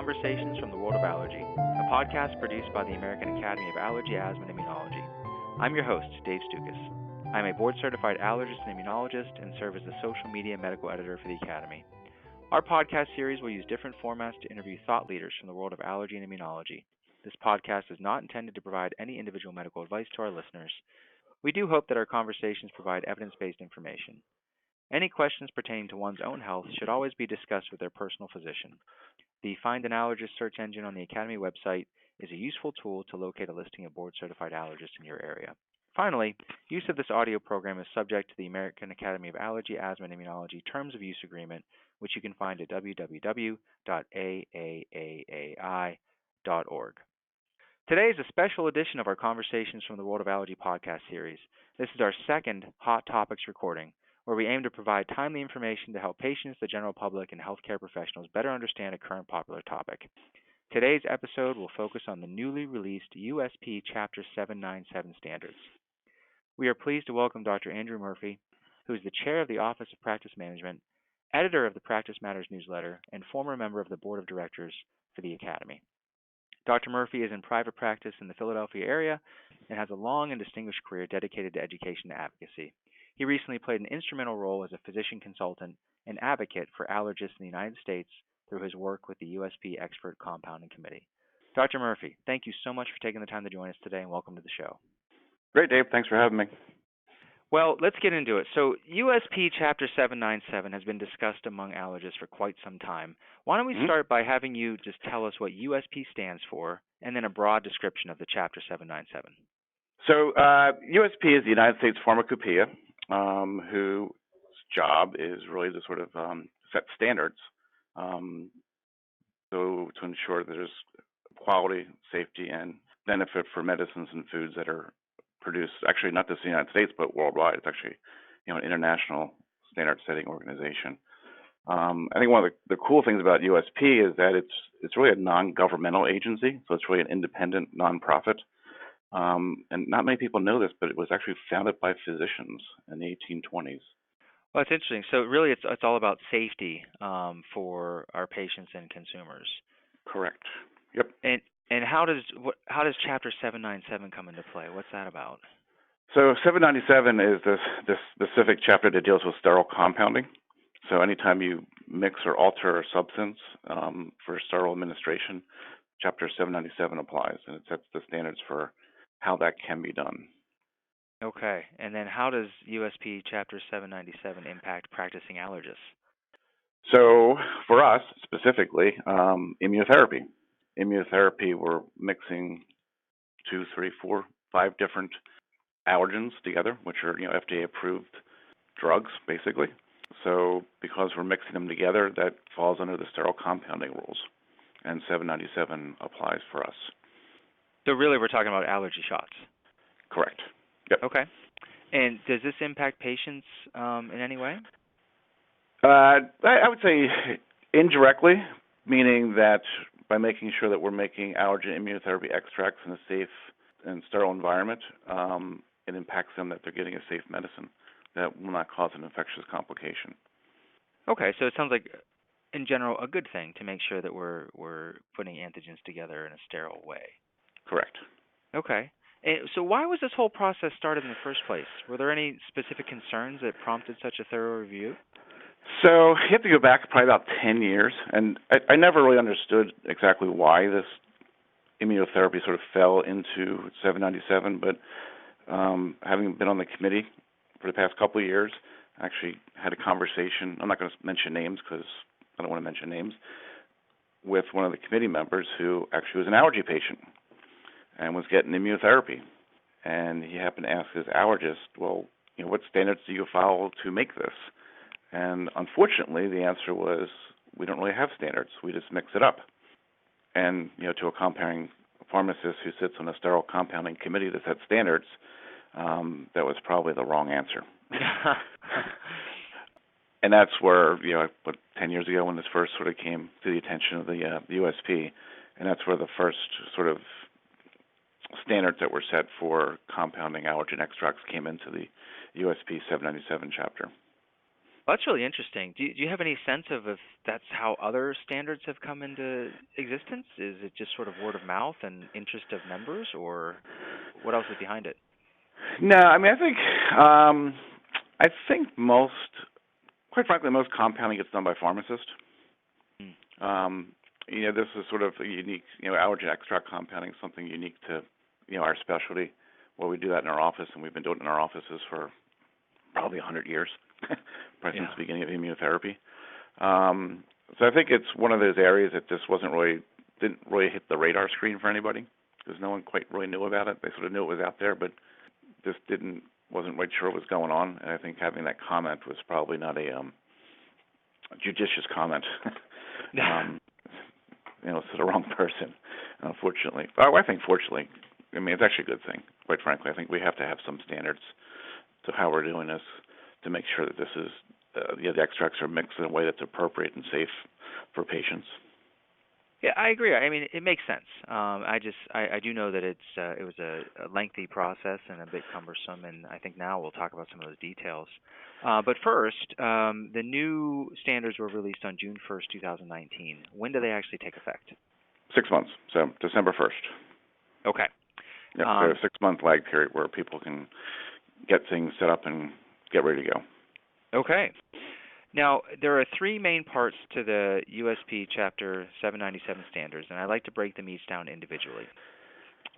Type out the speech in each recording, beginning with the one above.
Conversations from the World of Allergy, a podcast produced by the American Academy of Allergy, Asthma and Immunology. I'm your host, Dave Stukas. I'm a board-certified allergist and immunologist and serve as the social media medical editor for the Academy. Our podcast series will use different formats to interview thought leaders from the world of allergy and immunology. This podcast is not intended to provide any individual medical advice to our listeners. We do hope that our conversations provide evidence-based information. Any questions pertaining to one's own health should always be discussed with their personal physician. The Find an Allergist search engine on the Academy website is a useful tool to locate a listing of board-certified allergists in your area. Finally, use of this audio program is subject to the American Academy of Allergy, Asthma and Immunology Terms of Use Agreement, which you can find at www.faaai.org. Today is a special edition of our Conversations from the World of Allergy podcast series. This is our second Hot Topics recording, where we aim to provide timely information to help patients, the general public, and healthcare professionals better understand a current popular topic. Today's episode will focus on the newly released Usp Chapter 797 standards. We are pleased to welcome Dr. Andrew Murphy, who is the chair of the Office of Practice Management, editor of the Practice Matters newsletter, and former member of the board of directors for the Academy. Dr. Murphy is in private practice in the Philadelphia area and has a long and distinguished career dedicated to education and advocacy. He recently played an instrumental role as a physician consultant and advocate for allergists in the United States through his work with the USP Expert Compounding Committee. Dr. Murphy, thank you so much for taking the time to join us today, and welcome to the show. Great, Dave. Thanks for having me. Well, let's get into it. So USP Chapter 797 has been discussed among allergists for quite some time. Why don't we start by having you just tell us what USP stands for, and then a broad description of the Chapter 797. So USP is the United States Pharmacopoeia, whose job is really to sort of set standards so to ensure that there's quality, safety, and benefit for medicines and foods that are produced, actually not just in the United States, but worldwide. It's actually an international standard-setting organization. I think one of the cool things about USP is that it's really a non-governmental agency, so it's really an independent nonprofit. And not many people know this, but it was actually founded by physicians in the 1820s. Well, it's interesting. So really it's all about safety for our patients and consumers. Correct. Yep. And how does Chapter 797 come into play? What's that about? So 797 is this specific chapter that deals with sterile compounding. So anytime you mix or alter a substance for sterile administration, Chapter 797 applies, and it sets the standards for how that can be done. Okay. And then how does USP Chapter 797 impact practicing allergists? So for us specifically, immunotherapy. Immunotherapy, we're mixing 2, 3, 4, 5 different allergens together, which are FDA-approved drugs, basically. So because we're mixing them together, that falls under the sterile compounding rules, and 797 applies for us. So really we're talking about allergy shots? Correct. Yep. Okay. And does this impact patients in any way? I would say indirectly, meaning that by making sure that we're making allergy and immunotherapy extracts in a safe and sterile environment, it impacts them that they're getting a safe medicine that will not cause an infectious complication. Okay, so it sounds like, in general, a good thing to make sure that we're putting antigens together in a sterile way. Correct. Okay. So why was this whole process started in the first place? Were there any specific concerns that prompted such a thorough review? So you have to go back probably about 10 years, and I never really understood exactly why this immunotherapy sort of fell into 797, but having been on the committee for the past couple of years, I actually had a conversation, I'm not going to mention names because I don't want to mention names, with one of the committee members who actually was an allergy patient and was getting immunotherapy. And he happened to ask his allergist, well, what standards do you follow to make this? And unfortunately, the answer was, we don't really have standards. We just mix it up. And, to a compounding pharmacist who sits on a sterile compounding committee that sets standards, that was probably the wrong answer. And that's where, 10 years ago when this first sort of came to the attention of the USP, and that's where the first sort of standards that were set for compounding allergen extracts came into the USP 797 chapter. That's really interesting. Do you have any sense of if that's how other standards have come into existence? Is it just sort of word of mouth and interest of members, or what else is behind it? No, I mean, I think most, quite frankly, most compounding gets done by pharmacists. Hmm. This is sort of a unique, allergen extract compounding is something unique to, our specialty. Well, we do that in our office, and we've been doing it in our offices for probably 100 years, probably since the beginning of immunotherapy. So I think it's one of those areas that just didn't really hit the radar screen for anybody because no one quite really knew about it. They sort of knew it was out there, but just wasn't quite sure what was going on. And I think having that comment was probably not a judicious comment. To the wrong person, unfortunately. But I think fortunately, I mean, it's actually a good thing, quite frankly. I think we have to have some standards to how we're doing this to make sure that this is, the extracts are mixed in a way that's appropriate and safe for patients. Yeah, I agree. I mean, it makes sense. I do know that it was a lengthy process and a bit cumbersome, and I think now we'll talk about some of those details. But first, the new standards were released on June 1st, 2019. When do they actually take effect? 6 months, so December 1st. Okay. Yep, there's a 6-month lag period where people can get things set up and get ready to go. Okay. Now, there are three main parts to the Usp Chapter 797 standards, and I'd like to break them each down individually.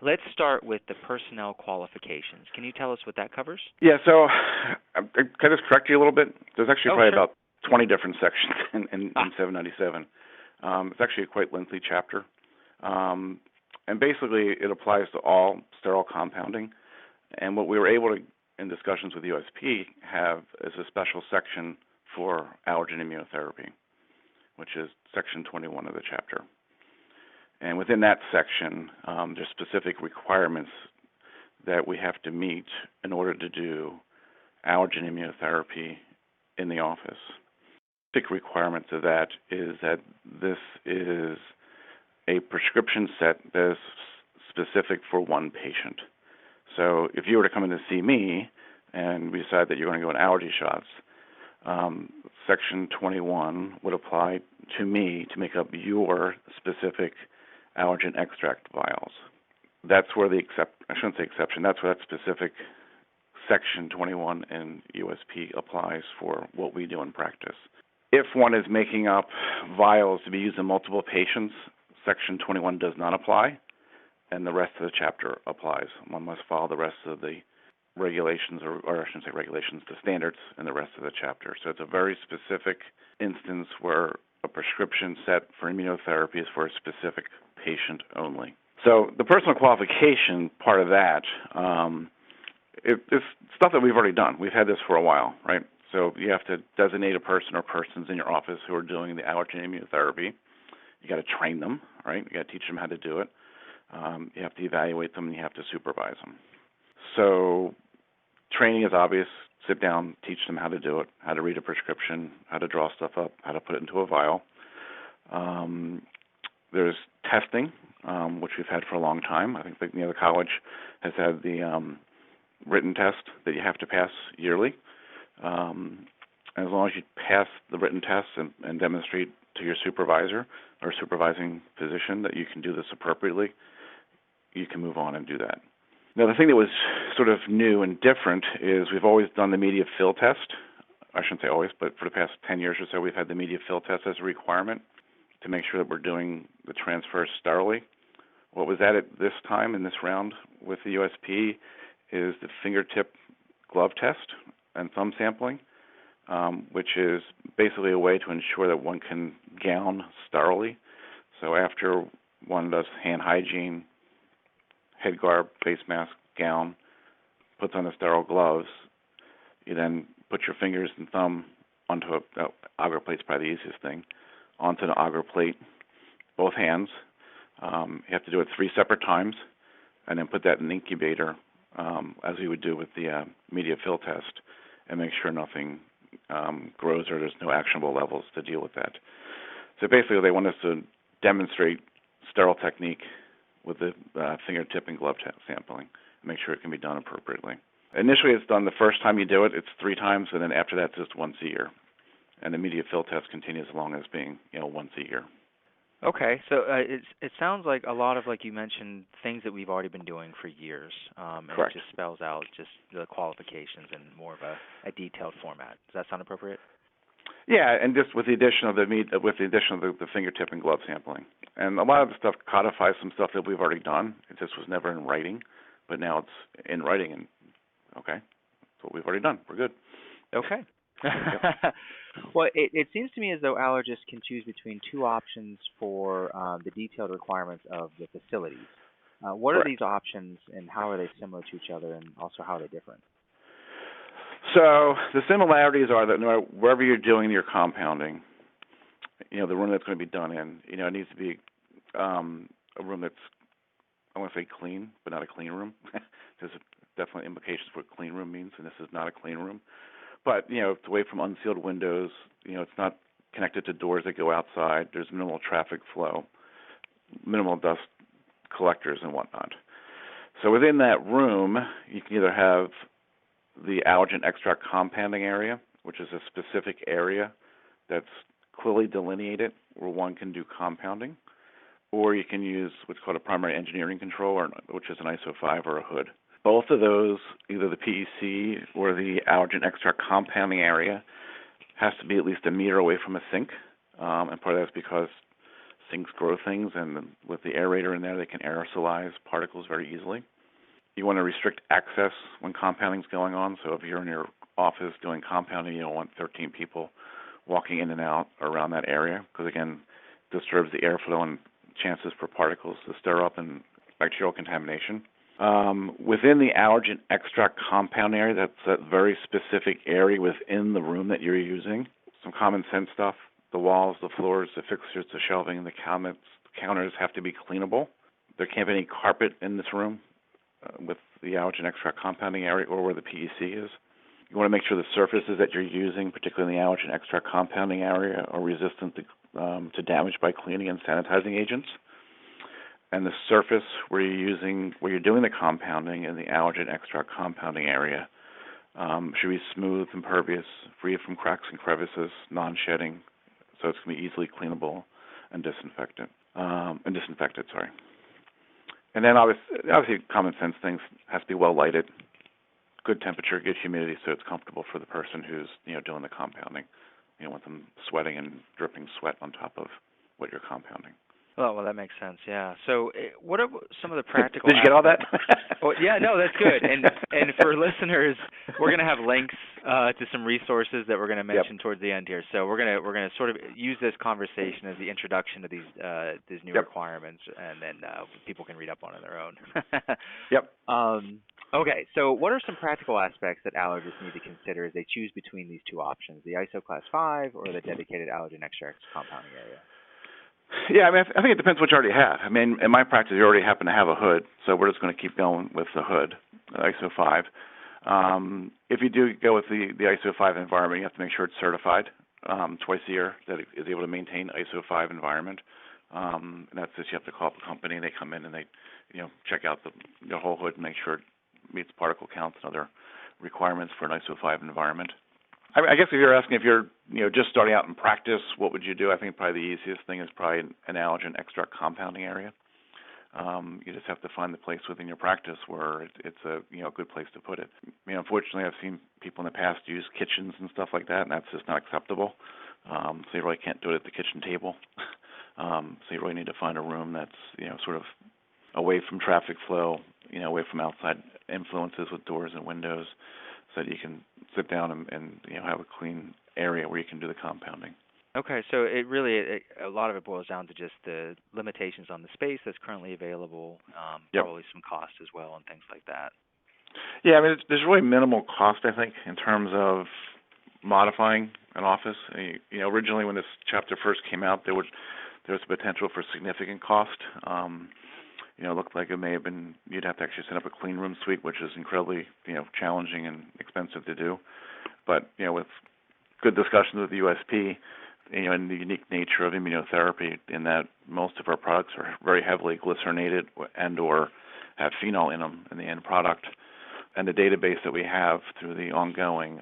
Let's start with the personnel qualifications. Can you tell us what that covers? Yeah, so can I just correct you a little bit? There's actually probably about 20 different sections in 797. It's actually a quite lengthy chapter. And basically, it applies to all sterile compounding. And what we were able to, in discussions with USP, have is a special section for allergen immunotherapy, which is section 21 of the chapter. And within that section, there's specific requirements that we have to meet in order to do allergen immunotherapy in the office. Specific requirements of that is that this is a prescription set that is specific for one patient. So if you were to come in to see me and we decide that you're going to go on allergy shots, Section 21 would apply to me to make up your specific allergen extract vials. That's where that's where that specific Section 21 in USP applies for what we do in practice. If one is making up vials to be used in multiple patients, Section 21 does not apply, and the rest of the chapter applies. One must follow the rest of the regulations, or I shouldn't say regulations, the standards in the rest of the chapter. So it's a very specific instance where a prescription set for immunotherapy is for a specific patient only. So the personal qualification part of that, it's stuff that we've already done. We've had this for a while, right? So you have to designate a person or persons in your office who are doing the allergen immunotherapy. You got to train them, right? You got to teach them how to do it. You have to evaluate them, and you have to supervise them. So training is obvious. Sit down, teach them how to do it, how to read a prescription, how to draw stuff up, how to put it into a vial. There's testing, which we've had for a long time. I think the college has had the written test that you have to pass yearly. And as long as you pass the written test and demonstrate to your supervisor or supervising physician that you can do this appropriately, you can move on and do that. Now, the thing that was sort of new and different is we've always done the media fill test. I shouldn't say always, but for the past 10 years or so, we've had the media fill test as a requirement to make sure that we're doing the transfers sterilely. What was added this time in this round with the USP is the fingertip glove test and thumb sampling, which is basically a way to ensure that one can gown sterilely. So after one does hand hygiene, head garb, face mask, gown, puts on the sterile gloves, you then put your fingers and thumb onto a agar plate's probably the easiest thing, onto the agar plate, both hands. You have to do it 3 separate times, and then put that in the incubator, as we would do with the media fill test, and make sure nothing grows or there's no actionable levels to deal with that. So basically, they want us to demonstrate sterile technique with the fingertip and glove sampling, and make sure it can be done appropriately. Initially, it's done the first time you do it. It's 3 times, and then after that, it's just once a year. and the immediate fill test continues as long as being, once a year. Okay, so it sounds like a lot of, like you mentioned, things that we've already been doing for years, and Correct. it just spells out just the qualifications in more of a detailed format. Does that sound appropriate? Yeah, and just with the addition of the fingertip and glove sampling, and a lot of the stuff codifies some stuff that we've already done. It just was never in writing, but now it's in writing, and okay, that's what we've already done. We're good. Okay. Yep. Well, it seems to me as though allergists can choose between two options for the detailed requirements of the facilities. What are Correct. these options, and how are they similar to each other, and also how are they different? So the similarities are that no matter wherever you're doing your compounding, the room that's going to be done in, it needs to be a room that's, I want to say clean, but not a clean room. There's definitely implications for what clean room means, and this is not a clean room. But, it's away from unsealed windows. It's not connected to doors that go outside. There's minimal traffic flow, minimal dust collectors and whatnot. So within that room, you can either have the allergen extract compounding area, which is a specific area that's clearly delineated where one can do compounding, or you can use what's called a primary engineering control, which is an ISO 5 or a hood. Both of those, either the PEC or the allergen extract compounding area, has to be at least a meter away from a sink, and part of that's because sinks grow things, and with the aerator in there, they can aerosolize particles very easily. You want to restrict access when compounding is going on, so if you're in your office doing compounding, you don't want 13 people walking in and out around that area, because again, disturbs the airflow and chances for particles to stir up and bacterial contamination. Within the allergen extract compound area, that's that very specific area within the room that you're using. Some common sense stuff. The walls, the floors, the fixtures, the shelving, the counters have to be cleanable. There can't be any carpet in this room with the allergen extract compounding area or where the PEC is. You want to make sure the surfaces that you're using, particularly in the allergen extract compounding area, are resistant to damage by cleaning and sanitizing agents. And the surface where you're doing the compounding in the allergen extract compounding area should be smooth, impervious, free from cracks and crevices, non-shedding, so it's going to be easily cleanable and disinfected. And then obviously common sense things has to be well lighted, good temperature, good humidity, so it's comfortable for the person who's doing the compounding. You don't want them sweating and dripping sweat on top of what you're compounding. Oh, well, that makes sense, yeah. So what are some of the practical Did you get all that? Well, yeah, no, that's good. And for listeners, we're going to have links to some resources that we're going to mention towards the end here. So we're going to sort of use this conversation as the introduction to these new requirements, and then people can read up on it on their own. Yep. Okay, so what are some practical aspects that allergists need to consider as they choose between these two options, the ISO Class 5 or the dedicated allergen extracts compounding area? Yeah, I think it depends what you already have. In my practice, you already happen to have a hood, so we're just going to keep going with the hood, ISO 5. If you do go with the ISO 5 environment, you have to make sure it's certified twice a year, that it is able to maintain ISO 5 environment. And that's just you have to call up a company, and they come in and they check out the whole hood and make sure it meets particle counts and other requirements for an ISO 5 environment. I guess if you're asking if you're just starting out in practice, what would you do? I think probably the easiest thing is probably an allergen extract compounding area. You just have to find the place within your practice where it's a good place to put it. Unfortunately, I've seen people in the past use kitchens and stuff like that, and that's just not acceptable. So you really can't do it at the kitchen table. So you really need to find a room that's sort of away from traffic flow, away from outside influences with doors and windows, so that you can sit down and have a clean area where you can do the compounding. Okay, so a lot of it boils down to just the limitations on the space that's currently available, probably some cost as well and things like that. Yeah, there's really minimal cost, I think, in terms of modifying an office. Originally when this chapter first came out, there was potential for significant cost. It looked like it may have been, you'd have to actually set up a clean room suite, which is incredibly, challenging and expensive to do. But, with good discussions with the USP, and the unique nature of immunotherapy in that most of our products are very heavily glycerinated and or have phenol in them in the end product. and the database that we have through the ongoing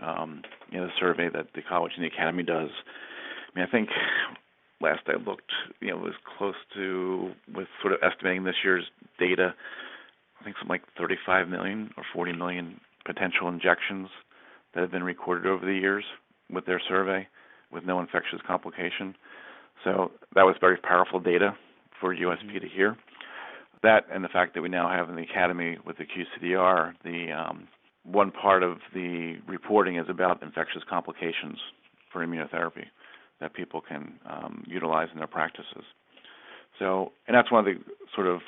survey that the college and the academy does. I mean, I think last I looked, it was close to, with sort of estimating this year's data, I think something like 35 million or 40 million potential injections that have been recorded over the years with their survey with no infectious complication. So that was very powerful data for USP to hear. That and the fact that we now have in the academy with the QCDR, the one part of the reporting is about infectious complications for immunotherapy that people can utilize in their practices. So, and that's one of the sort of,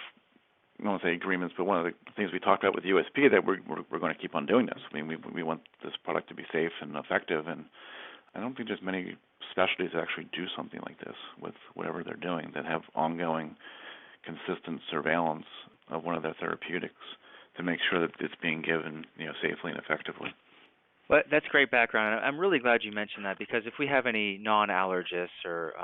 I don't want to say agreements, but one of the things we talked about with USP that we're going to keep on doing this. I mean, we want this product to be safe and effective, and I don't think there's many specialties that actually do something like this with whatever they're doing that have ongoing, consistent surveillance of one of their therapeutics to make sure that it's being given, safely and effectively. Well, that's great background. I'm really glad you mentioned that, because if we have any non-allergists or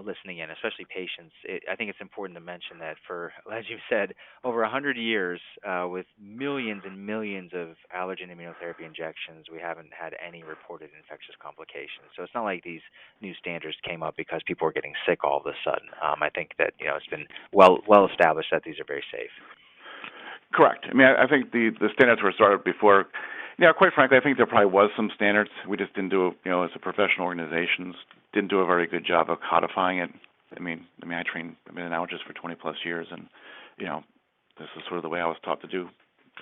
listening in, especially patients, I think it's important to mention that for, as you said, over 100 years with millions and millions of allergen immunotherapy injections, we haven't had any reported infectious complications. So it's not like these new standards came up because people were getting sick all of a sudden. I think that it's been well established that these are very safe. Correct. I mean, I think the standards were started before. Quite frankly, I think there probably was some standards. We just didn't do, as a professional organizations, didn't do a very good job of codifying it. I've been an allergist for 20 plus years, and this is sort of the way I was taught to do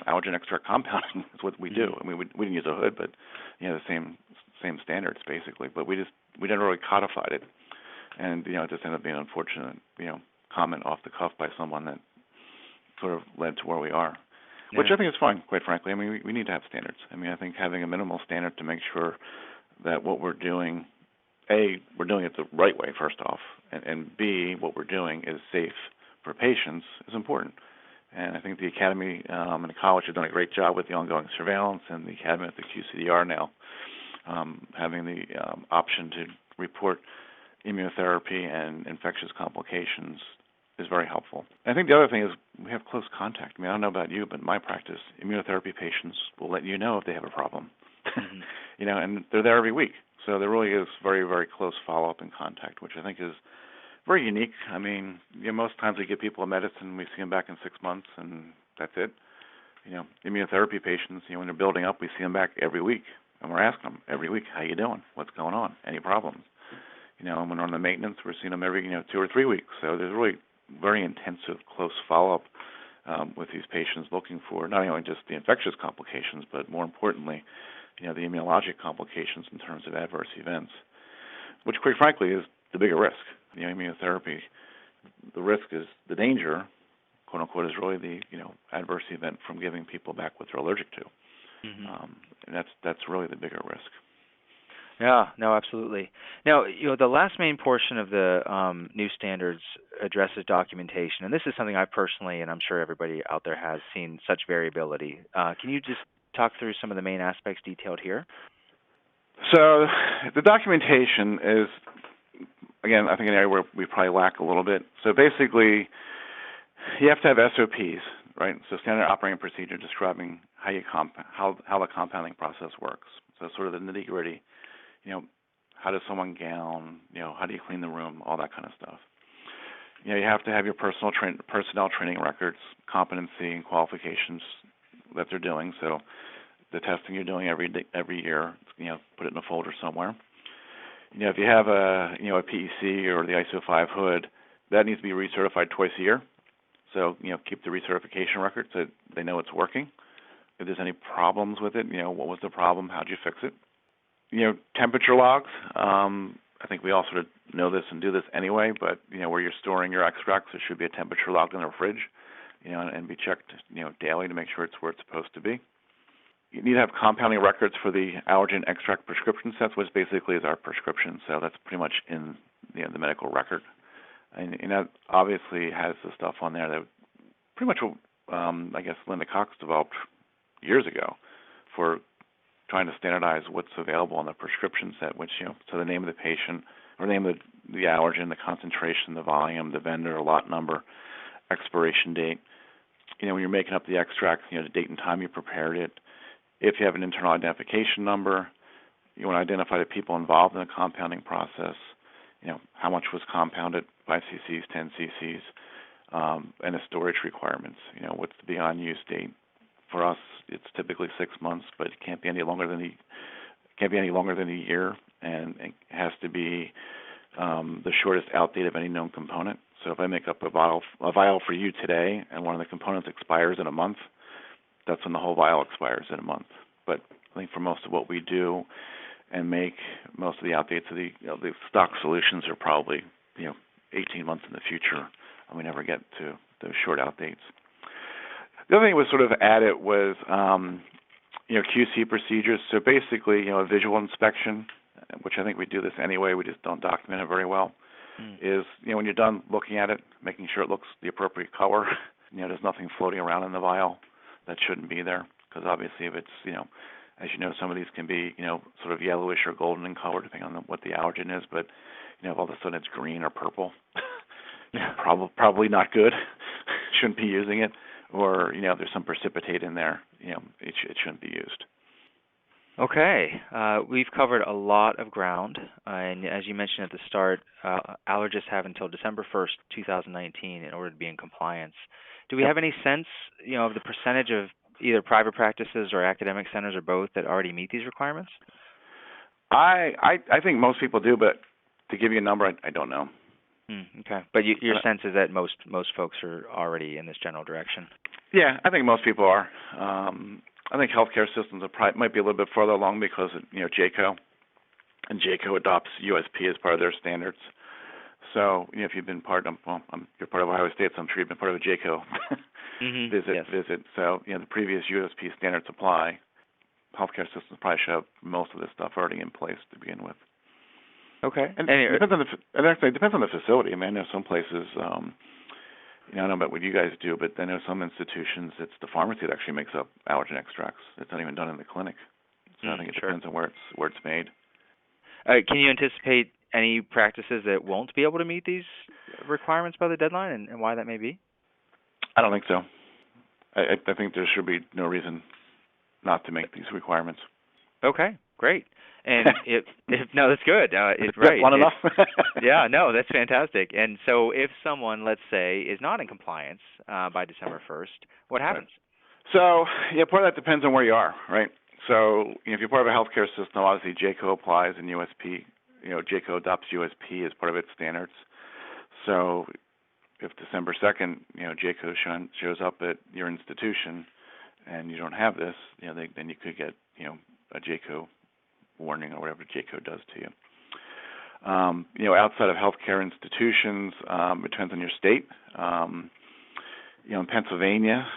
allergen extract compounding. Is what we do. I mean, we didn't use a hood, but the same standards basically. But we never really codified it, and it just ended up being an unfortunate comment off the cuff by someone that sort of led to where we are. Which I think is fine, quite frankly. I mean, we need to have standards. I mean, I think having a minimal standard to make sure that what we're doing, A, we're doing it the right way, first off, and B, what we're doing is safe for patients is important. And I think the Academy and the college have done a great job with the ongoing surveillance, and the Academy at the QCDR now having the option to report immunotherapy and infectious complications is very helpful. I think the other thing is we have close contact. I mean, I don't know about you, but in my practice, immunotherapy patients will let you know if they have a problem. And they're there every week. So there really is very, very close follow-up and contact, which I think is very unique. I mean, most times we give people a medicine, we see them back in 6 months, and that's it. Immunotherapy patients, when they're building up, we see them back every week, and we're asking them every week, how you doing? What's going on? Any problems? And when we're on the maintenance, we're seeing them every 2 or 3 weeks. So there's really very intensive, close follow-up with these patients, looking for not only just the infectious complications, but more importantly, the immunologic complications in terms of adverse events, which, quite frankly, is the bigger risk. Immunotherapy, the risk is the danger, quote unquote, is really the adverse event from giving people back what they're allergic to, and that's really the bigger risk. Yeah, no, absolutely. Now, the last main portion of the new standards addresses documentation, and this is something I personally, and I'm sure everybody out there has seen such variability. Can you just talk through some of the main aspects detailed here? So the documentation is, again, I think an area where we probably lack a little bit. So basically, you have to have SOPs, right? So standard operating procedure describing how the compounding process works. So sort of the nitty-gritty. How does someone gown? How do you clean the room? All that kind of stuff. You have to have your personnel training records, competency, and qualifications that they're doing. So the testing you're doing every year, put it in a folder somewhere. If you have a PEC or the ISO 5 hood, that needs to be recertified twice a year. So keep the recertification record so they know it's working. If there's any problems with it, what was the problem? How'd you fix it? Temperature logs. I think we all sort of know this and do this anyway, but, where you're storing your extracts, there should be a temperature log in the fridge, and be checked, daily to make sure it's where it's supposed to be. You need to have compounding records for the allergen extract prescription sets, which basically is our prescription. So that's pretty much in the medical record. And that obviously has the stuff on there that pretty much, I guess, Linda Cox developed years ago for trying to standardize what's available on the prescription set, which, so the name of the patient, or the name of the allergen, the concentration, the volume, the vendor, lot number, expiration date. When you're making up the extract, the date and time you prepared it, If you have an internal identification number, you want to identify the people involved in the compounding process, how much was compounded, 5 cc's, 10 cc's, and the storage requirements. What's the beyond use date? For us, it's typically 6 months, but it can't be any longer than a year, and it has to be the shortest out date of any known component. So if I make up a vial for you today, and one of the components expires in a month, that's when the whole vial expires in a month. But I think for most of what we do and make, most of the outdates of the stock solutions are probably 18 months in the future, and we never get to those short outdates. The other thing was sort of added was QC procedures. So basically, a visual inspection, which I think we do this anyway, we just don't document it very well, is when you're done looking at it, making sure it looks the appropriate color. There's nothing floating around in the vial that shouldn't be there, because obviously if it's, as you know, some of these can be, sort of yellowish or golden in color, depending on what the allergen is, but, if all of a sudden it's green or purple, probably not good. Shouldn't be using it. Or, there's some precipitate in there, it shouldn't be used. Okay. We've covered a lot of ground, and as you mentioned at the start, allergists have until December 1st, 2019 in order to be in compliance. Do we have any sense, of the percentage of either private practices or academic centers or both that already meet these requirements? I think most people do, but to give you a number, I don't know. Okay. But your sense is that most folks are already in this general direction? Yeah, I think most people are. I think healthcare systems might be a little bit further along because JCO, and JCO adopts USP as part of their standards. So if you've been you're part of Ohio State, so I'm sure you've been part of a JCO visit. So the previous USP standards apply. Healthcare systems probably should have most of this stuff already in place to begin with. Okay. And it depends on the facility. I mean, I know some places. I don't know about what you guys do, but I know some institutions, it's the pharmacy that actually makes up allergen extracts. It's not even done in the clinic. So I think it depends on where it's made. Can you anticipate any practices that won't be able to meet these requirements by the deadline, and why that may be? I don't think so. I think there should be no reason not to make these requirements. Okay, great. And no, that's good. Right. Want enough? Yeah, no, that's fantastic. And so if someone, let's say, is not in compliance by December 1st, what happens? Right. So, part of that depends on where you are, right? So, if you're part of a healthcare system, obviously JCO applies and USP, JCO adopts USP as part of its standards. So, if December 2nd, JCO shows up at your institution and you don't have this, then you could get, a JCO warning or whatever JCO does to you. Outside of healthcare institutions, it depends on your state. In Pennsylvania,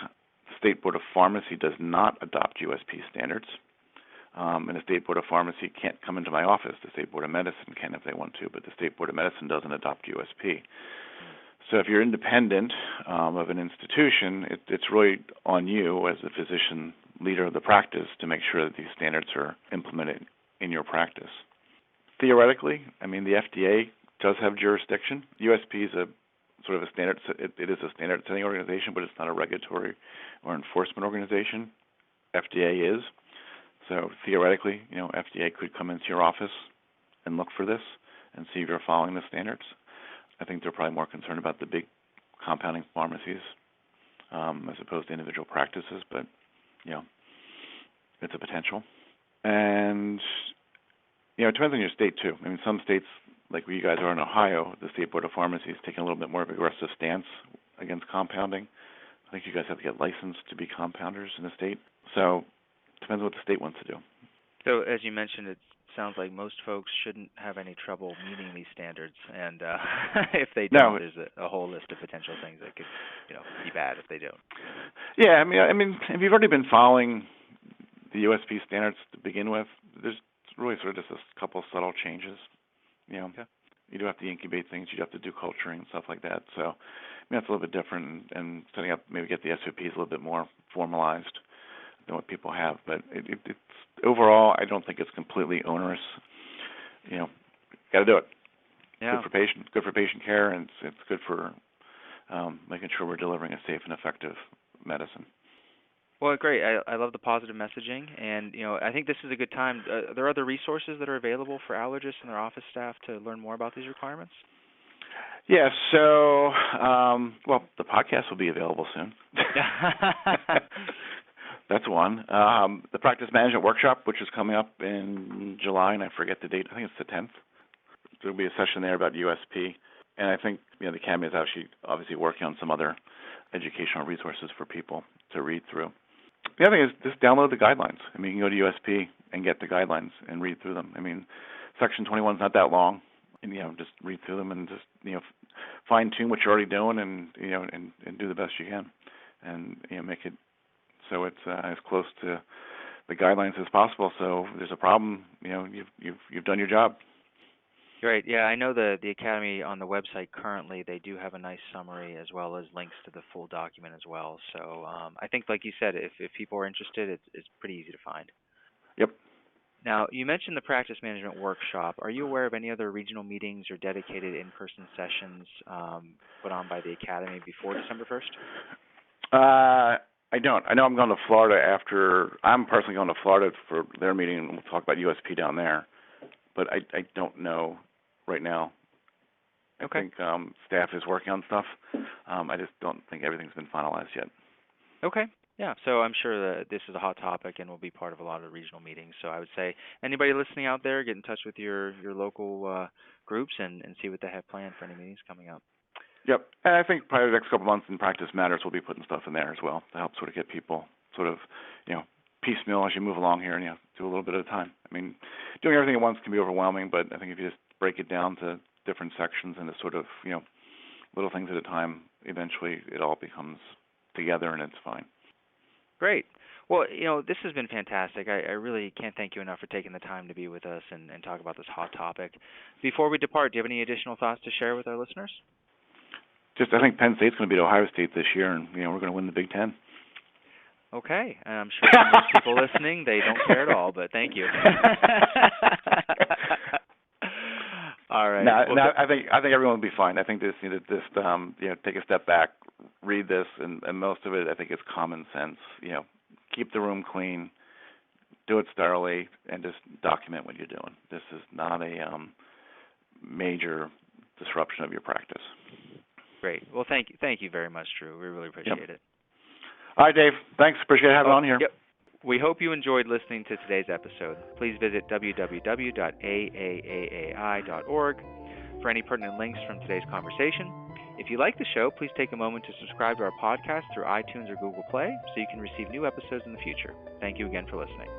the State Board of Pharmacy does not adopt USP standards. And the State Board of Pharmacy can't come into my office. The State Board of Medicine can if they want to, but the State Board of Medicine doesn't adopt USP. So if you're independent of an institution, it's really on you as the physician leader of the practice to make sure that these standards are implemented in your practice. Theoretically, I mean, the FDA does have jurisdiction. USP is a sort of a standard. It is a standard-setting organization, but it's not a regulatory or enforcement organization. FDA is. So theoretically, FDA could come into your office and look for this and see if you're following the standards. I think they're probably more concerned about the big compounding pharmacies as opposed to individual practices, but it's a potential. And it depends on your state too. I mean, some states, like where you guys are in Ohio, the State Board of Pharmacy is taking a little bit more of an aggressive stance against compounding. I think you guys have to get licensed to be compounders in the state. So it depends on what the state wants to do. So as you mentioned, it sounds like most folks shouldn't have any trouble meeting these standards, and if they don't, there's a whole list of potential things that could, be bad if they don't. Yeah, I mean, if you've already been following the USP standards to begin with, there's really sort of just a couple of subtle changes. Okay. You do have to incubate things, you have to do culturing and stuff like that. So, that's a little bit different, and setting up, maybe get the SOPs a little bit more formalized than what people have. But it's overall, I don't think it's completely onerous. Got to do it. Yeah. Good for patient care, and it's good for making sure we're delivering a safe and effective medicine. Well, great. I love the positive messaging, and I think this is a good time. Are there other resources that are available for allergists and their office staff to learn more about these requirements? Yeah, so, the podcast will be available soon. That's one. The practice management workshop, which is coming up in July, and I forget the date. I think it's the 10th. There'll be a session there about USP, and I think the Academy is actually obviously working on some other educational resources for people to read through. The other thing is just download the guidelines. I mean, you can go to USP and get the guidelines and read through them. I mean, Section 21 is not that long, and just read through them and just fine tune what you're already doing, and and do the best you can, and make it so it's as close to the guidelines as possible. So if there's a problem, you've done your job. Great. Yeah, I know the Academy on the website currently, they do have a nice summary as well as links to the full document as well. So I think, like you said, if people are interested, it's pretty easy to find. Yep. Now, you mentioned the practice management workshop. Are you aware of any other regional meetings or dedicated in-person sessions put on by the Academy before December 1st? I don't. I know I'm going to Florida I'm personally going to Florida for their meeting, and we'll talk about USP down there. But I don't know right now. Okay. I think staff is working on stuff. I just don't think everything's been finalized yet. Okay. Yeah. So I'm sure that this is a hot topic and will be part of a lot of regional meetings. So I would say anybody listening out there, get in touch with your local groups and see what they have planned for any meetings coming up. Yep. And I think probably the next couple months in Practice Matters, we'll be putting stuff in there as well to help sort of get people sort of, piecemeal as you move along here and do a little bit at a time. I mean, doing everything at once can be overwhelming, but I think if you just break it down to different sections and to sort of, little things at a time, eventually it all becomes together and it's fine. Great. Well, this has been fantastic. I really can't thank you enough for taking the time to be with us and talk about this hot topic. Before we depart, do you have any additional thoughts to share with our listeners? I think Penn State's going to beat Ohio State this year, and, we're going to win the Big Ten. Okay, and I'm sure for most people listening, they don't care at all, but thank you. All right. I think everyone will be fine. I think this take a step back, read this, and most of it I think is common sense. Keep the room clean, do it sterilely, and just document what you're doing. This is not a major disruption of your practice. Great. Well, thank you very much, Drew. We really appreciate it. All right, Dave. Thanks. Appreciate having on here. Yep. We hope you enjoyed listening to today's episode. Please visit www.faaai.org for any pertinent links from today's conversation. If you like the show, please take a moment to subscribe to our podcast through iTunes or Google Play so you can receive new episodes in the future. Thank you again for listening.